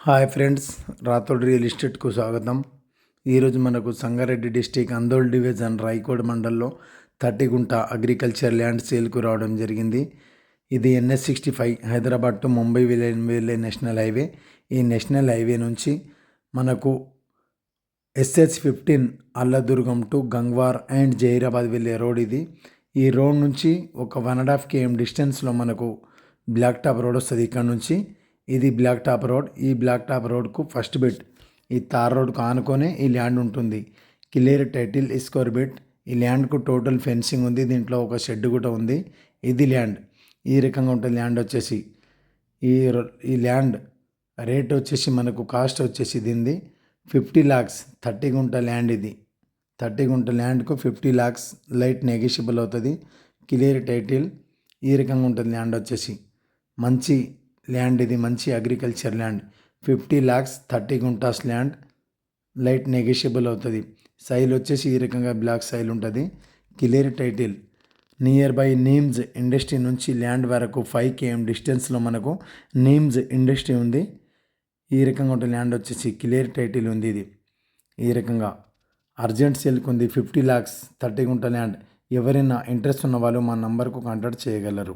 Hi friends, Rathod real ఎస్టేట్కు స్వాగతం. ఈరోజు మనకు సంగారెడ్డి డిస్టిక్ అందోల్ డివిజన్ రాయకోడ్ మండల్లో 30 గుంట అగ్రికల్చర్ ల్యాండ్ సేల్కు రావడం జరిగింది. ఇది NH65 హైదరాబాద్ టు ముంబై వెళ్ళే నేషనల్ హైవే. ఈ నేషనల్ హైవే నుంచి మనకు SH15 Alladurgam to Gangwar and Zaheerabad వెళ్ళే రోడ్ ఇది. ఈ రోడ్ నుంచి ఒక 1.5 km డిస్టెన్స్లో మనకు బ్లాక్ టాప్ రోడ్ వస్తుంది. ఇక్కడ నుంచి ఇది బ్లాక్ టాప్ రోడ్. ఈ బ్లాక్ టాప్ రోడ్కు ఫస్ట్ బిట్ ఈ తార్ రోడ్కు ఆనుకొనే ఈ ల్యాండ్ ఉంటుంది. Clear title square bit. ఈ ల్యాండ్కు టోటల్ ఫెన్సింగ్ ఉంది. దీంట్లో ఒక షెడ్ కూడా ఉంది. ఇది ల్యాండ్ ఈ రకంగా ఉంటుంది. ల్యాండ్ వచ్చేసి ఈ ల్యాండ్ రేట్ వచ్చేసి మనకు కాస్ట్ వచ్చేసి దీనిది 50 lakhs. 30 గుంట ల్యాండ్ ఇది. 30 గుంట ల్యాండ్కు 50 lakhs లైట్ నెగిషియబుల్ అవుతుంది. క్లియర్ టైటిల్ ఈ రకంగా ఉంటుంది. ల్యాండ్ వచ్చేసి మంచి ల్యాండ్ ఇది, మంచి agriculture land. 50 lakhs 30 guntas land light negotiable అవుతుంది. సైల్ వచ్చేసి ఈ రకంగా బ్లాక్ సైల్ ఉంటుంది. Clear title. Near by NIMS industry నుంచి ల్యాండ్ వరకు 5 km డిస్టెన్స్లో మనకు నీమ్స్ ఇండస్ట్రీ ఉంది. ఈ రకంగా ఉంటుంది. ల్యాండ్ వచ్చేసి క్లియర్ టైటిల్ ఉంది. ఇది ఈ రకంగా అర్జెంట్ సేల్కి ఉంది. 50 lakhs 30 గుంట ల్యాండ్. ఎవరైనా ఇంట్రెస్ట్ ఉన్న వాళ్ళు మా నంబర్కు కాంటాక్ట్ చేయగలరు.